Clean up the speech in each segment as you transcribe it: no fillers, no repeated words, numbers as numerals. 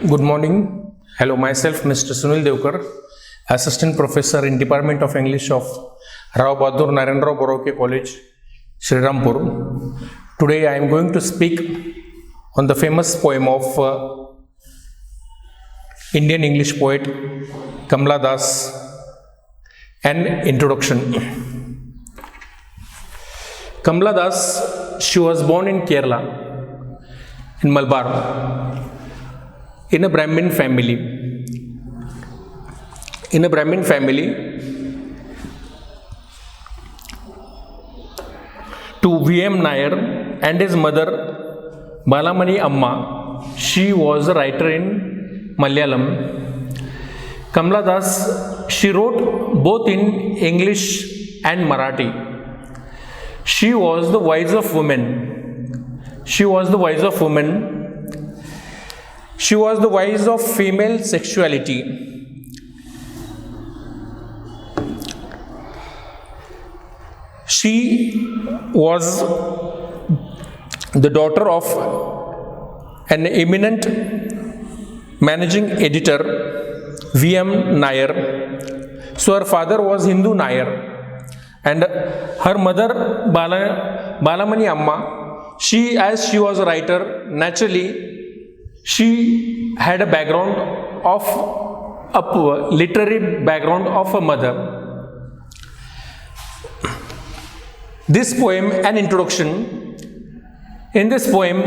Good morning. Hello, myself Mr. Sunil Devkar, Assistant Professor in Department of English of Rao Bahadur Narendra Borawke College, Srirampur. Today I am going to speak on the famous poem of Indian English poet Kamala Das, an introduction. Kamala Das, she was born in Kerala, in Malabar, in a Brahmin family. In a Brahmin family, to V.M. Nair and his mother Balamani Amma, she was a writer in Malayalam. Kamala Das, she wrote both in English and Marathi. She was the voice of women. She was the voice of women. She was the voice of female sexuality. She was the daughter of an eminent managing editor, V.M. Nair. So her father was Hindu Nair, and her mother Balamani Amma, as she was a writer, naturally she had a background of a literary background of a mother. This poem, an introduction. In this poem,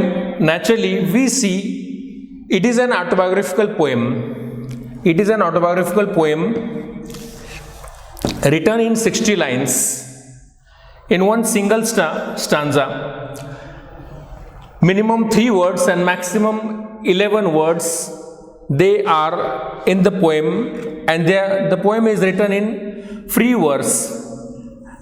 naturally we see it is an autobiographical poem. It is an autobiographical poem written in 60 lines in one single stanza. Minimum 3 words and maximum 11 words they are in the poem, and the poem is written in free verse.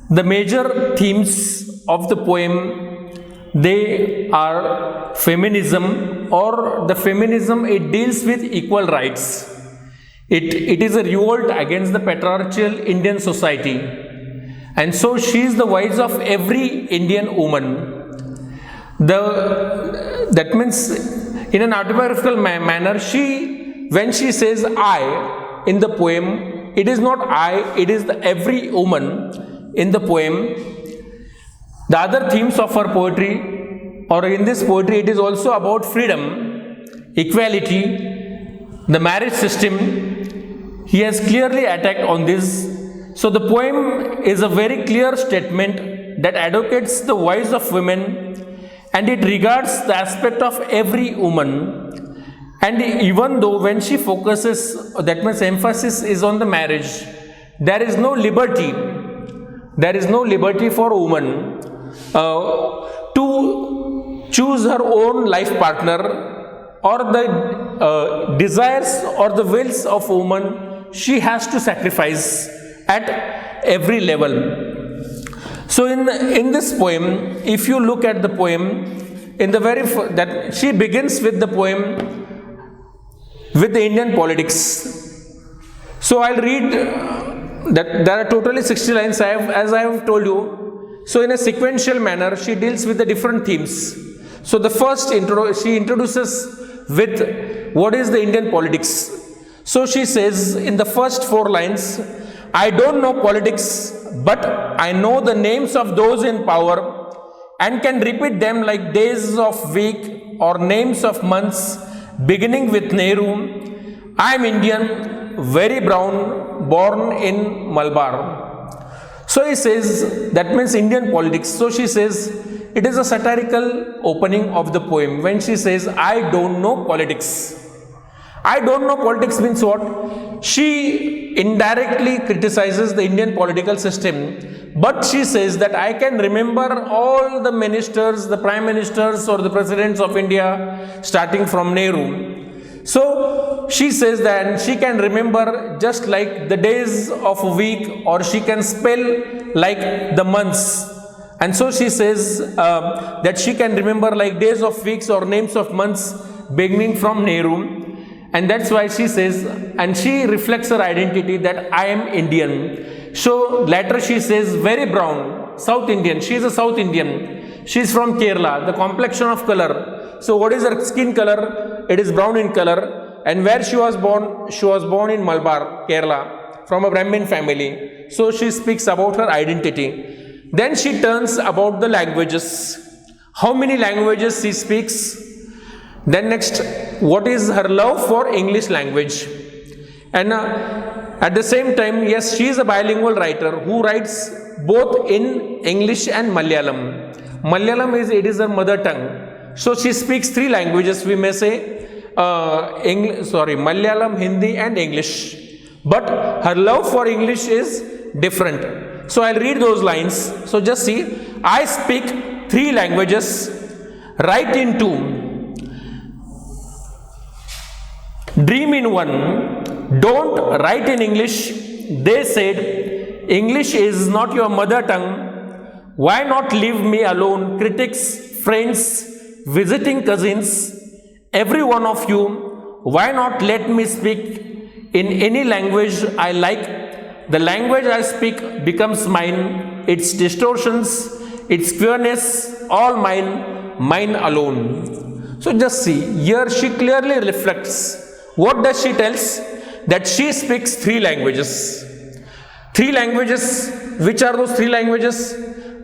The major themes of the poem, they are feminism, or the feminism, it deals with equal rights. It is a revolt against the patriarchal Indian society, and so she is the voice of every Indian woman. That means in an autobiographical manner, when she says I in the poem, it is not I, it is every woman in the poem. The other themes of her poetry, or in this poetry, it is also about freedom, equality, the marriage system. He has clearly attacked on this. So the poem is a very clear statement that advocates the voice of women, and it regards the aspect of every woman. And even though when she focuses, that means emphasis is on the marriage, there is no liberty. There is no liberty for a woman to choose her own life partner, or the desires or the wills of a woman she has to sacrifice at every level. So in this poem, if you look at the poem, in the that she begins with the poem with the Indian politics. So I'll read that there are totally 60 lines, as I have told you. So in a sequential manner, she deals with the different themes. So the first she introduces with what is the Indian politics. So she says in the first 4 lines, I don't know politics, but I know the names of those in power and can repeat them like days of week or names of months, beginning with Nehru. I am Indian, very brown, born in Malabar. So he says, that means Indian politics. So she says, it is a satirical opening of the poem when she says, I don't know politics. I don't know politics means what? She indirectly criticizes the Indian political system, but she says that I can remember all the ministers, the prime ministers or the presidents of India starting from Nehru. So she says that she can remember just like the days of a week, or she can spell like the months. And so she says that she can remember like days of weeks or names of months beginning from Nehru. And that's why she says, and she reflects her identity that I am Indian. So later she says very brown, South Indian. She is a South Indian. She is from Kerala. The complexion of color. So what is her skin color? It is brown in color. and where she was born in Malabar, Kerala, from a Brahmin family. So she speaks about her identity. Then she turns about the languages. How many languages she speaks? Then next, what is her love for English language? And at the same time, yes, she is a bilingual writer who writes both in English and Malayalam. Malayalam is her mother tongue. So she speaks three languages, we may say, Malayalam, Hindi and English. But her love for English is different. So I'll read those lines. So just see, I speak three languages, write in two, dream in one, don't write in English. They said, English is not your mother tongue. Why not leave me alone? Critics, friends, visiting cousins, every one of you, why not let me speak in any language I like? The language I speak becomes mine, its distortions, its queerness, all mine, mine alone. So just see, here she clearly reflects. What does she tells? That she speaks three languages. Three languages, which are those three languages?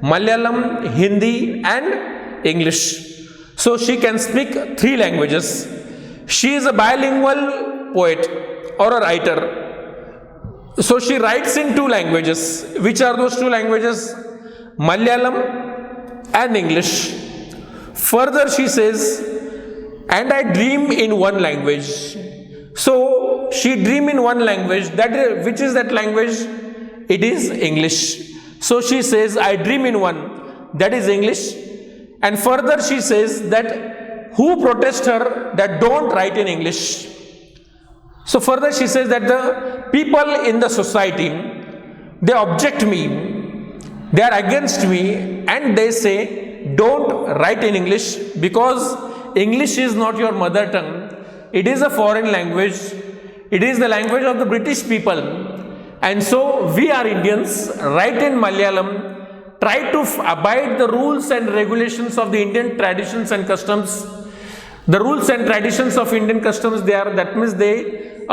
Malayalam, Hindi and English. So she can speak three languages. She is a bilingual poet or a writer. So she writes in two languages. Which are those two languages? Malayalam and English. Further she says, and I dream in one language. So she dream in one language. Which is that language? It is English. So she says, I dream in one. That is English. And further she says that who protest her that don't write in English. So further she says that the people in the society, they object me, they are against me, and they say don't write in English because English is not your mother tongue. It is a foreign language. It is the language of the British people. And so we are Indians, write in Malayalam, try to abide the rules and regulations of the Indian traditions and customs. The rules and traditions of Indian customs, that means they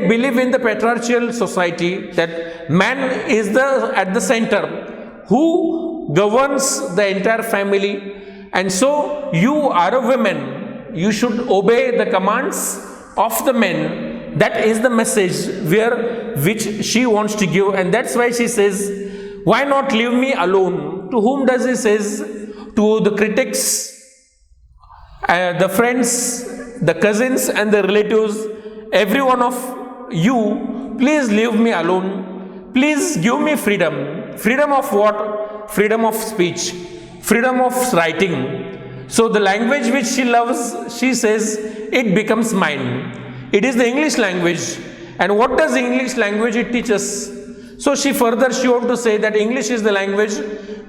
believe in the patriarchal society, that man is at the center who governs the entire family. And so you are a woman, you should obey the commands of the men. That is the message which she wants to give, and that's why she says, why not leave me alone? To whom does he says? To the critics, the friends, the cousins and the relatives, every one of you, please leave me alone. Please give me freedom. Freedom of what? Freedom of speech, freedom of writing. So the language which she loves, she says, it becomes mine. It is the English language. And what does English language it teaches? So she want to say that English is the language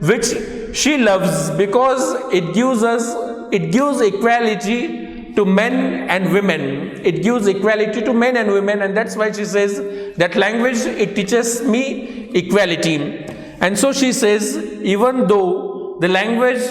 which she loves because it gives equality to men and women. It gives equality to men and women, and that's why she says that language it teaches me equality. And so she says, even though the language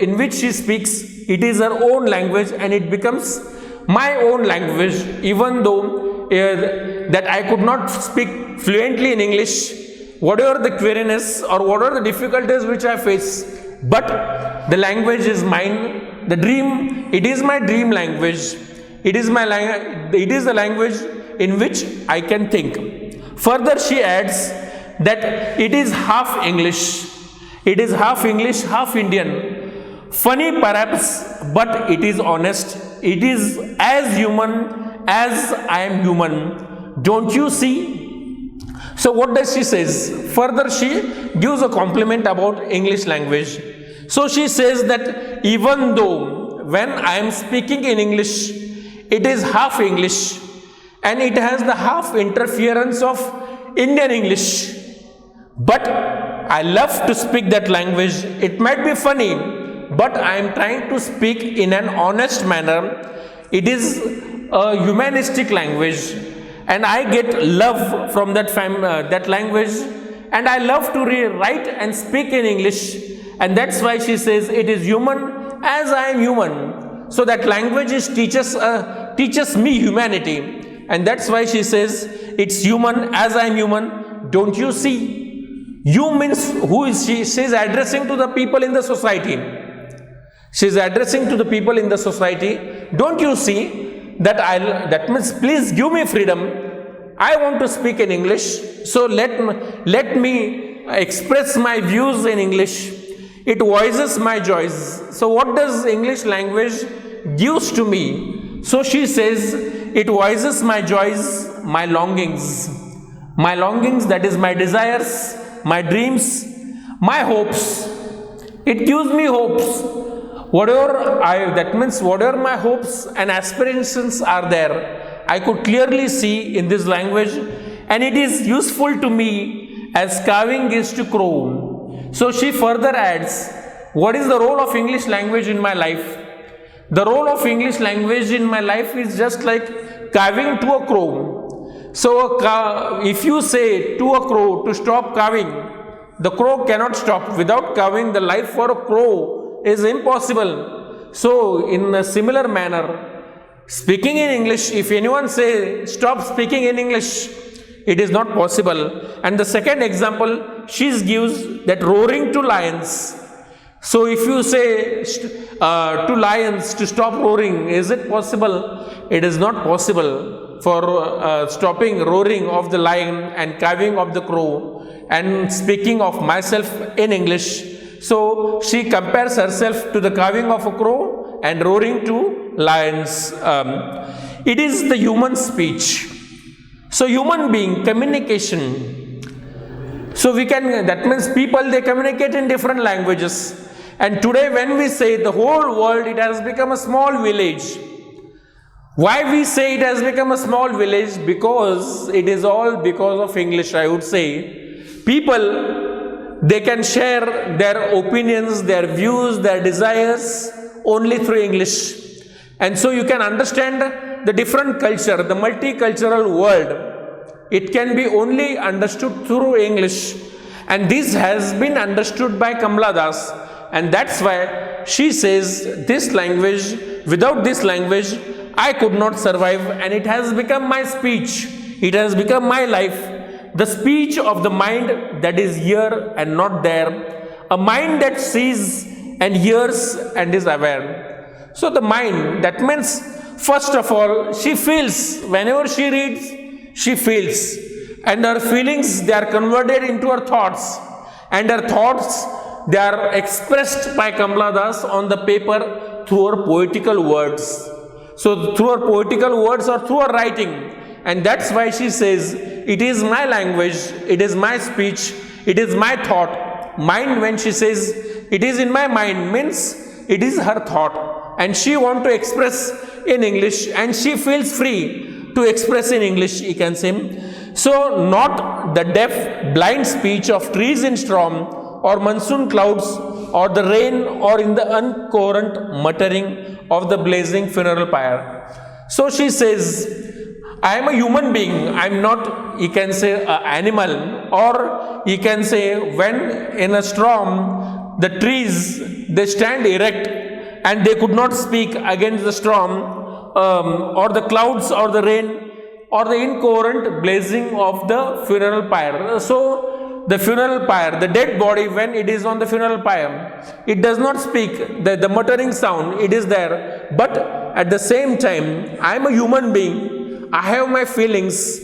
in which she speaks, it is her own language and it becomes my own language, even though that I could not speak fluently in English, whatever the queerness or whatever the difficulties which I face, but the language is mine. The dream, it is my dream language. It is the language in which I can think. Further she adds that it is half English. It is half English, half Indian. Funny perhaps, but it is honest. It is as human as I am human. Don't you see? So what does she says? Further she gives a compliment about English language. So she says that even though when I am speaking in English, it is half English and it has the half interference of Indian English, but I love to speak that language. It might be funny, but I am trying to speak in an honest manner. It is a humanistic language and I get love from that language, and I love to write and speak in English, and that's why she says it is human as I am human. So that language teaches me humanity. And that's why she says, it's human as I am human. Don't you see? You means who is she? She is addressing to the people in the society. She is addressing to the people in the society. Don't you see that means please give me freedom. I want to speak in English. So let me express my views in English. It voices my joys. So what does English language gives to me? So she says, it voices my joys, my longings, that is my desires, my dreams, my hopes. It gives me hopes. Whatever my hopes and aspirations are there, I could clearly see in this language, and it is useful to me as carving is to crow. So she further adds, what is the role of English language in my life? The role of English language in my life is just like carving to a crow. So if you say to a crow to stop carving, the crow cannot stop. Without carving, the life for a crow is impossible. So in a similar manner, speaking in English, if anyone say stop speaking in English, it is not possible. And the second example she gives, that roaring to lions. So if you say to lions to stop roaring, is it possible? It is not possible for stopping roaring of the lion and carving of the crow and speaking of myself in English. So she compares herself to the carving of a crow and roaring to lions. It is the human speech. So human being, communication. So that means people, they communicate in different languages. And today when we say the whole world, it has become a small village. Why we say it has become a small village? Because it is all because of English, I would say. People, they can share their opinions, their views, their desires only through English. And so you can understand the different culture, the multicultural world. It can be only understood through English. And this has been understood by Kamala Das. And that's why she says, this language, without this language, I could not survive. And it has become my speech. It has become my life. The speech of the mind that is here and not there. A mind that sees and hears and is aware. So the mind, that means, first of all, she feels. Whenever she reads, she feels. And her feelings, they are converted into her thoughts. And her thoughts, they are expressed by Kamala Das on the paper through her poetical words. So through her poetical words or through her writing. And that's why she says, it is my language, it is my speech, it is my thought. Mind, when she says, it is in my mind, means it is her thought. And she wants to express in English, and she feels free to express in English, you can say. So not the deaf, blind speech of trees in storm, or monsoon clouds, or the rain, or in the uncoherent muttering of the blazing funeral pyre. So she says, I am a human being, I am not, you can say, an animal, or you can say, when in a storm, the trees, they stand erect, and they could not speak against the storm, or the clouds, or the rain, or the incoherent blazing of the funeral pyre. So, the funeral pyre, the dead body, when it is on the funeral pyre, it does not speak, the muttering sound, it is there. But at the same time, I am a human being, I have my feelings,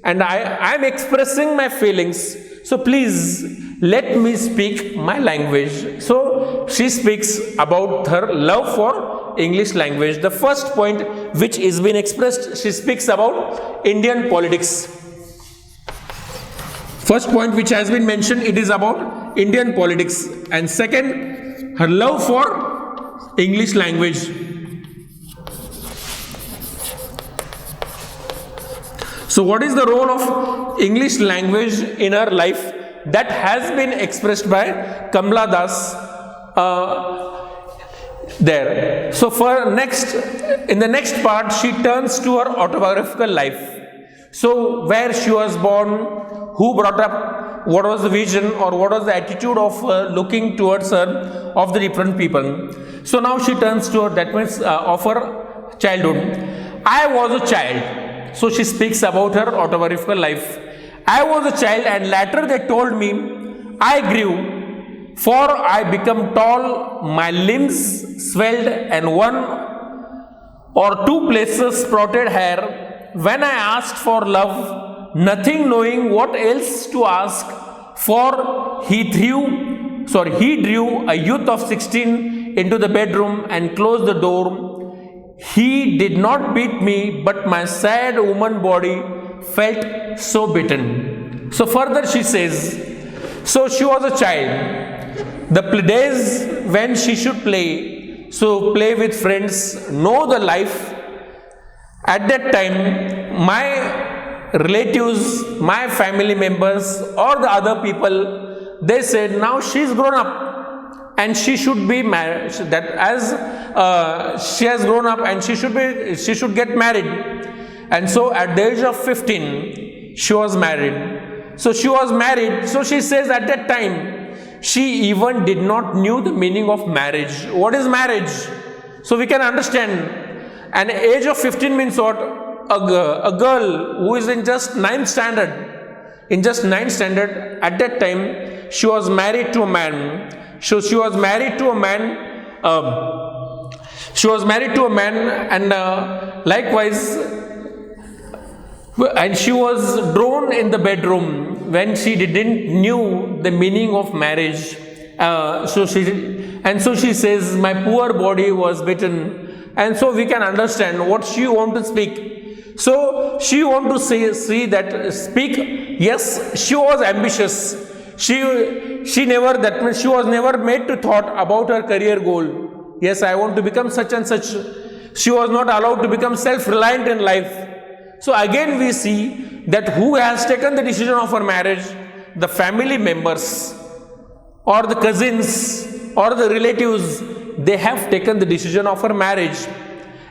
and I am expressing my feelings. So please, let me speak my language. So she speaks about her love for English language. The first point which is being expressed, she speaks about Indian politics. First point which has been mentioned, it is about Indian politics. And second, her love for English language. So what is the role of English language in her life? That has been expressed by Kamala Das there. So in the next part, she turns to her autobiographical life. So where she was born, who brought up what was the vision or what was the attitude of looking towards her of the different people. So now she turns to her, that means of her childhood. I was a child. So she speaks about her autobiographical life. I was a child, and later they told me I grew, for I become tall, my limbs swelled, and one or two places sprouted hair. When I asked for love, nothing knowing what else to ask, for he drew a youth of 16 into the bedroom and closed the door. He did not beat me, but my sad woman body felt so beaten. So further she says, so she was a child. The days when she should play, so play with friends, know the life. At that time, my relatives, my family members, or the other people, they said, now she's grown up and she should be married. That as she has grown up and she should get married. And so at the age of 15, she was married. So she was married. So she says at that time, she even did not knew the meaning of marriage. What is marriage? So we can understand. An age of 15 means what? A girl who is in just 9th standard. In just 9th standard, at that time, she was married to a man. So she was married to a man. And likewise, and she was drawn in the bedroom when she didn't knew the meaning of marriage. So she says, my poor body was beaten. And so we can understand what she want to speak. So she want to speak. Yes, she was ambitious. She was never made to thought about her career goal. Yes, I want to become such and such. She was not allowed to become self-reliant in life. So again we see that who has taken the decision of her marriage? The family members or the cousins or the relatives, they have taken the decision of her marriage.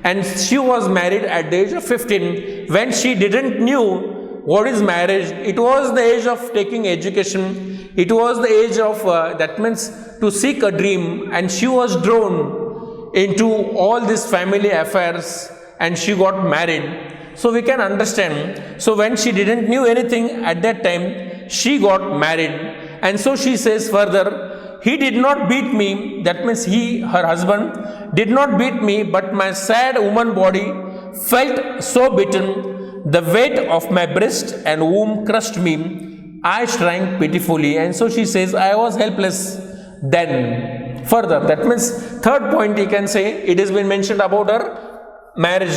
And she was married at the age of 15 when she didn't knew what is marriage. It was the age of taking education. It was the age of, that means to seek a dream, and she was drawn into all these family affairs and she got married. So we can understand. So when she didn't knew anything at that time, she got married. And so she says further, he did not beat me, that means her husband, did not beat me, but my sad woman body felt so beaten, the weight of my breast and womb crushed me, I shrank pitifully. And so she says, I was helpless then. Further, that means third point, you can say, it has been mentioned about her married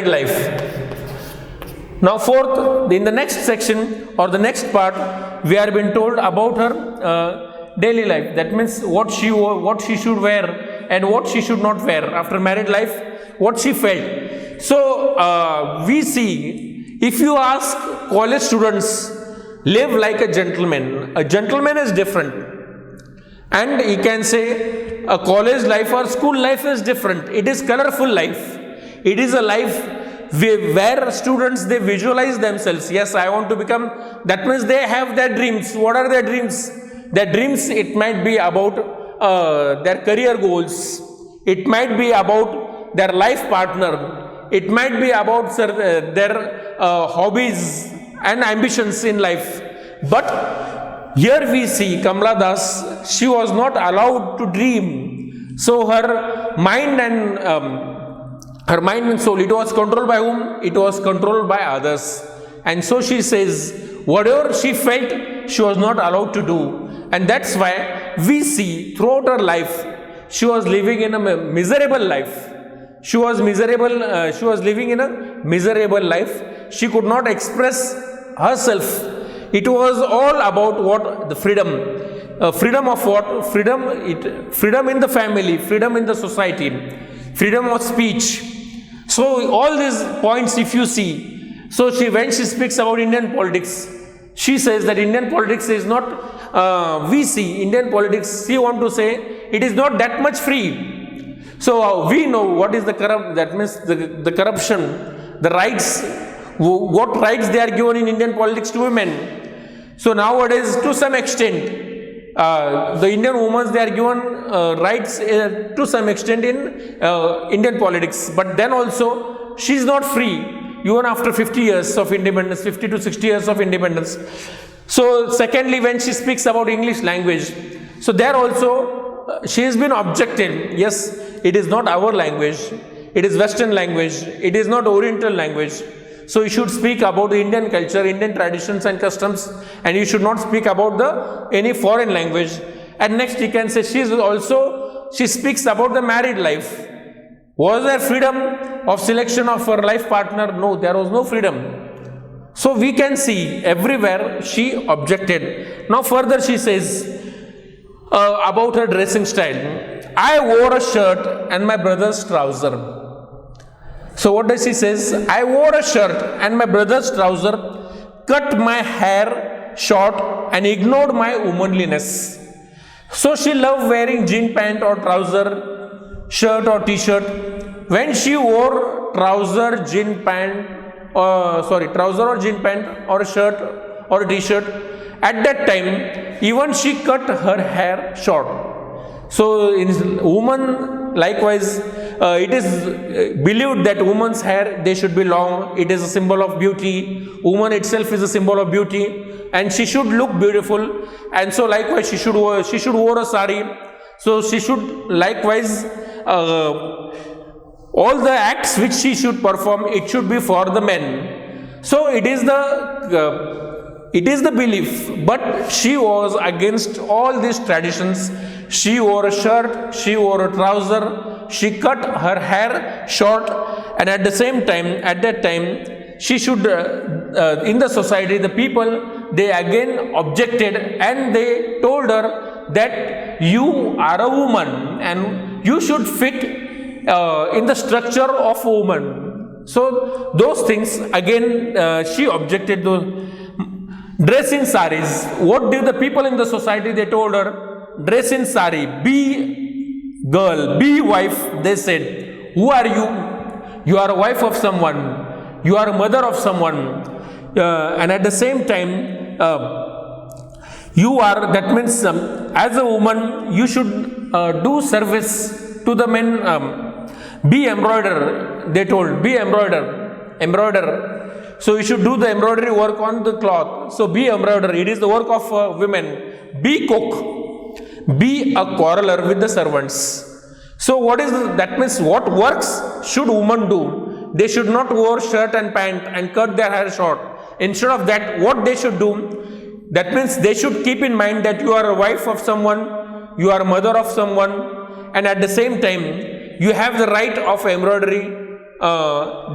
life. Now fourth, in the next section or the next part, we are being told about her daily life. That means what she should wear and what she should not wear after married life, what she felt. So we see, if you ask college students, live like a gentleman is different. And you can say a college life or school life is different. It is colorful life. It is a life where students, they visualize themselves. Yes, I want to become, that means they have their dreams. What are their dreams? Their dreams, it might be about their career goals. It might be about their life partner. It might be about their hobbies and ambitions in life. But here we see Kamala Das, she was not allowed to dream. So her mind and soul, it was controlled by whom? It was controlled by others. And so she says, whatever she felt, she was not allowed to do. And that's why we see throughout her life, she was living in a miserable life. She was living in a miserable life. She could not express herself. It was all about what? The freedom. Freedom of what? Freedom in the family, freedom in the society, freedom of speech. So all these points, if you see, so when she speaks about Indian politics, she says that Indian politics is not, we see Indian politics, she want to say, it is not that much free. So we know what is that means the corruption, the rights what rights they are given in Indian politics to women. So nowadays, to some extent, the Indian women, they are given rights to some extent in Indian politics. But then also, she is not free, even after 50 years of independence, 50 to 60 years of independence. So secondly, when she speaks about English language, so there also she has been objected. Yes, it is not our language, it is Western language, it is not Oriental language. So you should speak about the Indian culture, Indian traditions and customs, and you should not speak about any foreign language. And next you can say she speaks about the married life. Was there freedom of selection of her life partner? No, there was no freedom. So we can see everywhere she objected. Now further she says about her dressing style. I wore a shirt and my brother's trouser. So what does she says? I wore a shirt and my brother's trouser, cut my hair short and ignored my womanliness. So she loved wearing jean pant or trouser, shirt or t-shirt. When she wore trouser or jean pant or a shirt or a t-shirt, at that time even she cut her hair short. So in woman, likewise, it is believed that woman's hair, they should be long. It is a symbol of beauty. Woman itself is a symbol of beauty, and she should look beautiful. And so likewise, she should wear a sari. So she should likewise all the acts which she should perform, it should be for the men. So it is the belief, but she was against all these traditions. She wore a shirt, she wore a trouser, she cut her hair short, and at that time, she should, in the society, the people, they again objected and they told her that you are a woman and you should fit in the structure of a woman. So those things, again, she objected those. Dress in saris. What did the people in the society, they told her? Dress in sari, be girl, be wife, they said. Who are you? You are a wife of someone, you are a mother of someone, and at the same time, you are, that means as a woman, you should do service to the men, be embroider, they told, be embroider. So you should do the embroidery work on the cloth. So be embroider, it is the work of women. Be cook. Be a quarreler with the servants. So what is that means what works should women do? They should not wear shirt and pant and cut their hair short. Instead of that, what they should do? That means they should keep in mind that you are a wife of someone, you are a mother of someone, and at the same time, you have the right of embroidery.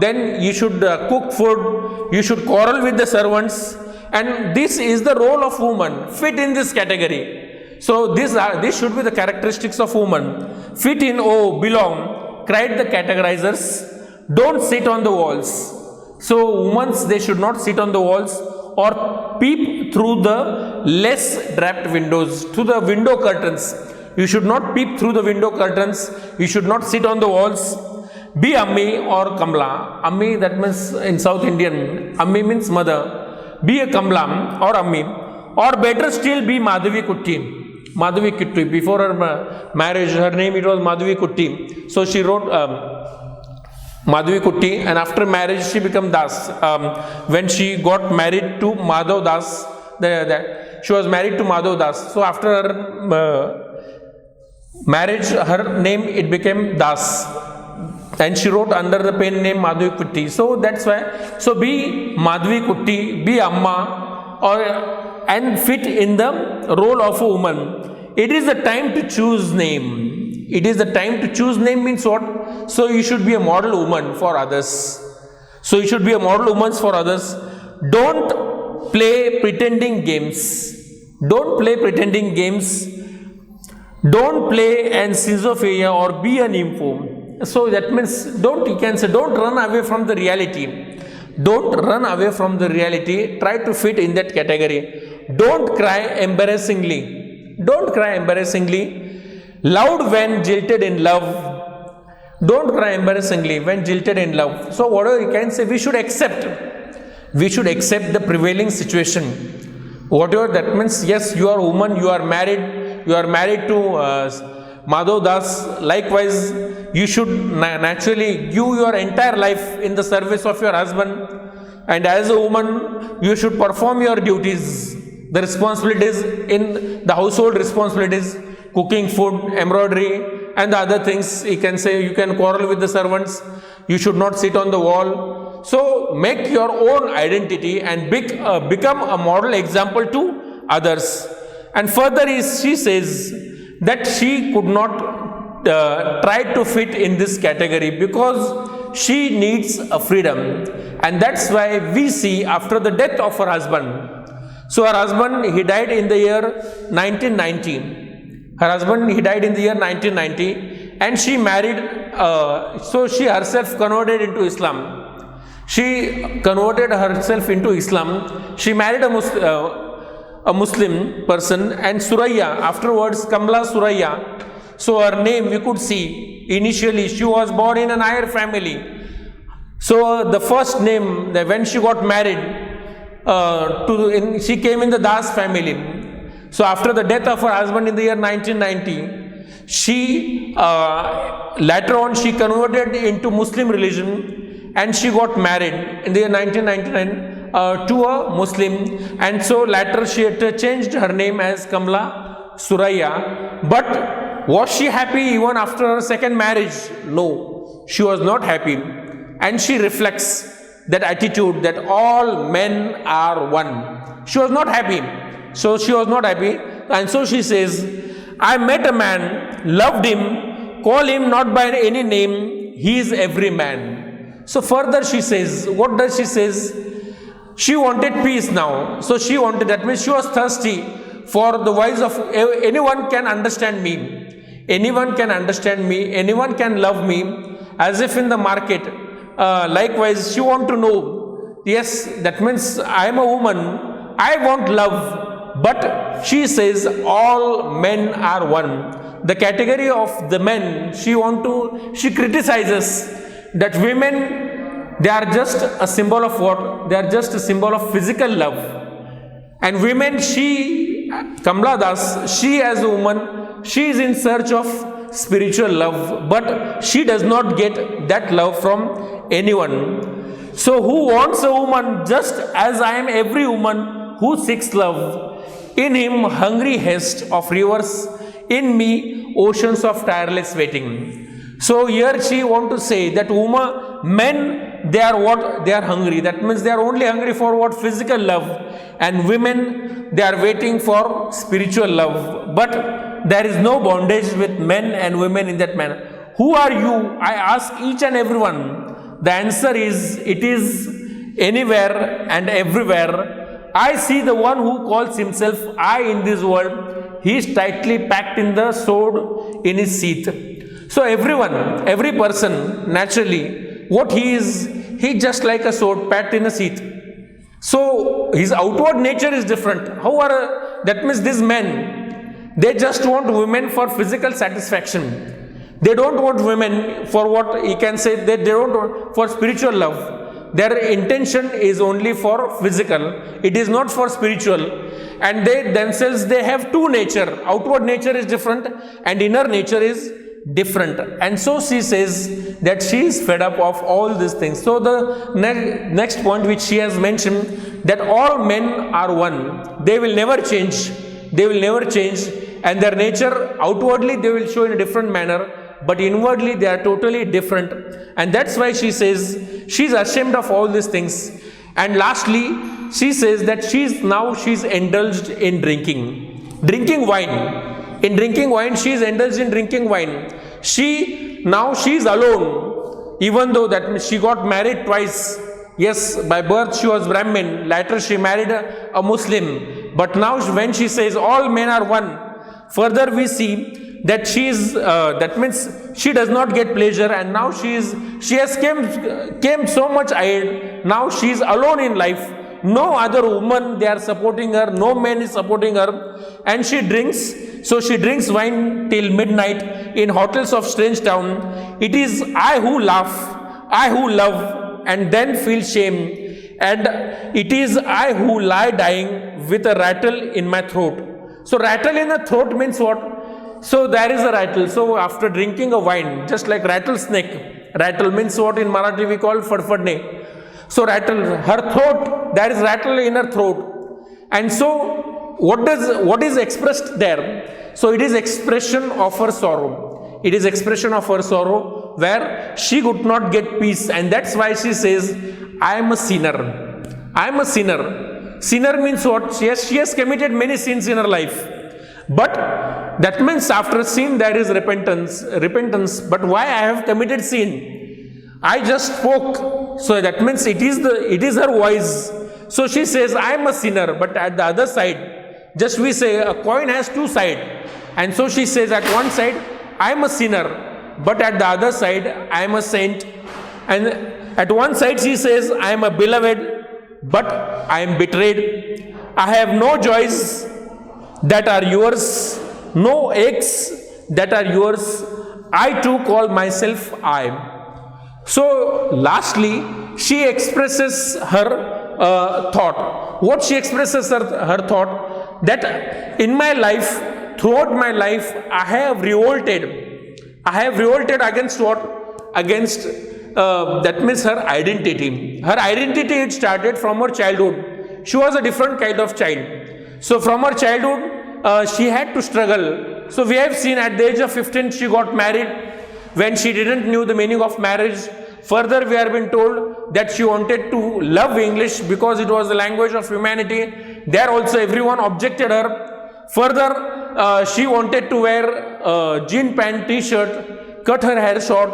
Then you should cook food, you should quarrel with the servants, and this is the role of woman, fit in this category. So this should be the characteristics of woman. Fit in, oh, belong, cried the categorizers. Don't sit on the walls. So women, they should not sit on the walls or peep through the less draped windows, to the window curtains. You should not peep through the window curtains. You should not sit on the walls. Be Ammi or Kamla. Ammi, that means in South Indian, Ammi means mother. Be a Kamla or Ammi. Or better still, be Madhavi Kutti. Madhavi Kutti. Before her marriage, her name it was Madhavi Kutti. So she wrote Madhavi Kutti, and after marriage she became Das. When she got married to Madhav Das, she was married to Madhav Das. So after her marriage, her name it became Das. And she wrote under the pen name Madhavi Kutti. So that's why. So be Madhavi Kutti, be Amma, and fit in the role of a woman. It is the time to choose name. It is the time to choose name means what? So you should be a model woman for others. So you should be a model woman for others. Don't play pretending games. Don't play pretending games. Don't play an schizophrenia or be an nympho. So that means you can say don't run away from the reality. Don't run away from the reality. Try to fit in that category. Don't cry embarrassingly. Don't cry embarrassingly. Loud when jilted in love. Don't cry embarrassingly when jilted in love. So whatever you can say, we should accept. we should accept the prevailing situation. Whatever that means, yes, you are a woman, you are married to Madhav Das. Likewise, you should naturally give your entire life in the service of your husband. And as a woman, you should perform your duties, the responsibilities in the household responsibilities, cooking food, embroidery, and the other things. You can say you can quarrel with the servants. You should not sit on the wall. So make your own identity and become a model example to others. And further, she says that she could not try to fit in this category because she needs a freedom. And that's why we see after the death of her husband. So her husband, he died in the year 1990. Her husband, he died in the year 1990, and she married, so she herself converted into Islam. She converted herself into Islam. She married a Muslim person, and Suraya, afterwards Kamla Suraya. So her name we could see, initially she was born in an Iyer family. So the first name, when she got married, she came in the Das family. So after the death of her husband in the year 1990, she later on she converted into Muslim religion, and she got married in the year 1999 to a Muslim, and so later she had changed her name as Kamla Suraya. But was she happy even after her second marriage? No, she was not happy, and she reflects that attitude that all men are one. She was not happy. So she was not happy, and so she says, I met a man, loved him, call him not by any name, he is every man. So further she says, what does she says? She wanted peace now. So she wanted, that means she was thirsty for the voice of anyone can understand me. Anyone can understand me, anyone can love me, as if in the market. Likewise, she want to know, yes, that means I am a woman, I want love. But she says all men are one. The category of the men, she criticizes that women, they are just a symbol of what? They are just a symbol of physical love. And women, Kamla Das, she as a woman, she is in search of spiritual love, but she does not get that love from anyone. So who wants a woman just as I am every woman who seeks love? In him hungry haste of rivers, in me oceans of tireless waiting. So here she want to say that men, they are what? They are hungry. That means they are only hungry for what? Physical love. And women, they are waiting for spiritual love. But there is no bondage with men and women in that manner. Who are you? I ask each and everyone. The answer is, it is anywhere and everywhere. I see the one who calls himself I in this world. He is tightly packed in the sword in his sheath. So everyone, every person, naturally, what he is just like a sword packed in a sheath. So his outward nature is different. That means these men, they just want women for physical satisfaction. They don't want women for what you can say, they don't want for spiritual love. Their intention is only for physical. It is not for spiritual. And they themselves, they have two nature. Outward nature is different and inner nature is different. And so she says that she is fed up of all these things. So the next point which she has mentioned, that all men are one. They will never change. They will never change. And their nature, outwardly, they will show in a different manner. But inwardly they are totally different, and that's why she says she's ashamed of all these things. And lastly, she says that she's indulged in drinking wine. In drinking wine, she's indulged in drinking wine. She's alone, even though that she got married twice. Yes, by birth she was Brahmin. Later she married a Muslim. But now when she says all men are one, further we see that that means she does not get pleasure, and now she has came so much ahead. Now she is alone in life. No other woman they are supporting her. No man is supporting her, and she drinks. So she drinks wine till midnight in hotels of strange town. It is I who laugh, I who love, and then feel shame. and it is I who lie dying with a rattle in my throat. So rattle in the throat means what? So there is a rattle. So after drinking a wine, just like rattlesnake, rattle means what in Marathi we call fadfadne. So rattle, her throat, there is rattle in her throat. And so what is expressed there? So it is expression of her sorrow. It is expression of her sorrow where she could not get peace, and that's why she says, I am a sinner. I am a sinner. Sinner means what? Yes, she has committed many sins in her life. But that means after sin there is repentance. But why I have committed sin? I just spoke. So that means it is her voice. So she says, I am a sinner. But at the other side, just we say a coin has two sides. And so she says at one side, I am a sinner. But at the other side, I am a saint. And at one side she says, I am a beloved, but I am betrayed. I have no joys that are yours, no aches that are yours. I too call myself I. So lastly, she expresses her thought. What she expresses her thought? That in my life, throughout my life, I have revolted. I have revolted against what? Against that means her identity. Her identity, it started from her childhood. She was a different kind of child. So from her childhood, she had to struggle. So we have seen at the age of 15, she got married when she didn't knew the meaning of marriage. Further, we are being told that she wanted to love English because it was the language of humanity. There also everyone objected her. Further, she wanted to wear jean pant, t-shirt, cut her hair short.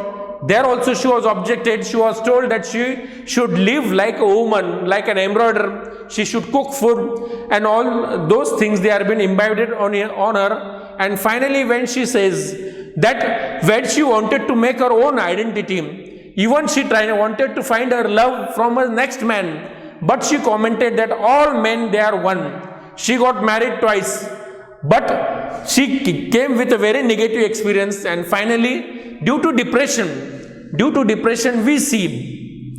There also she was objected. She was told that she should live like a woman, like an embroiderer. She should cook food, and all those things they are being imbibed on her. And finally, when she says that when she wanted to make her own identity, even she wanted to find her love from her next man, but she commented that all men they are one. She got married twice, but she came with a very negative experience, and finally, due to depression, we see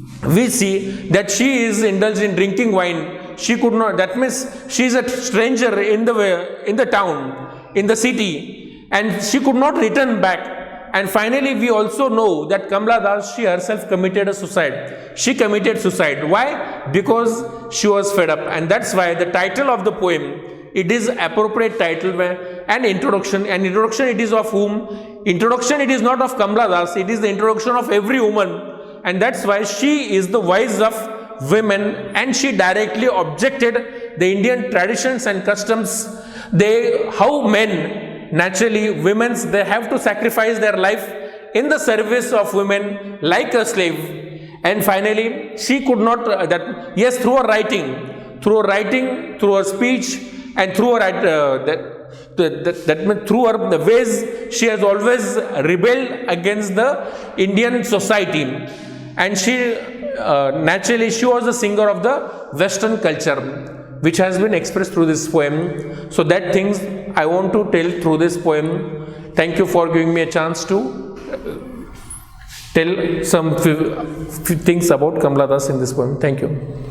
that she is indulged in drinking wine. She could not. That means she is a stranger in the town, in the city, and she could not return back. And finally, we also know that Kamala Das, she herself committed a suicide. She committed suicide. Why? Because she was fed up, and that's why the title of the poem, it is appropriate title, an introduction. An introduction, it is of whom? Introduction, it is not of Kamala Das. It is the introduction of every woman, and that's why she is the voice of women, and she directly objected the Indian traditions and customs. How men, naturally, women's, they have to sacrifice their life in the service of women like a slave. And finally, she could not, through her writing, through her speech, and through her, through her the ways, she has always rebelled against the Indian society. And she, naturally, she was a singer of the Western culture, which has been expressed through this poem. So that things I want to tell through this poem. Thank you for giving me a chance to tell some few things about Kamala Das in this poem. Thank you.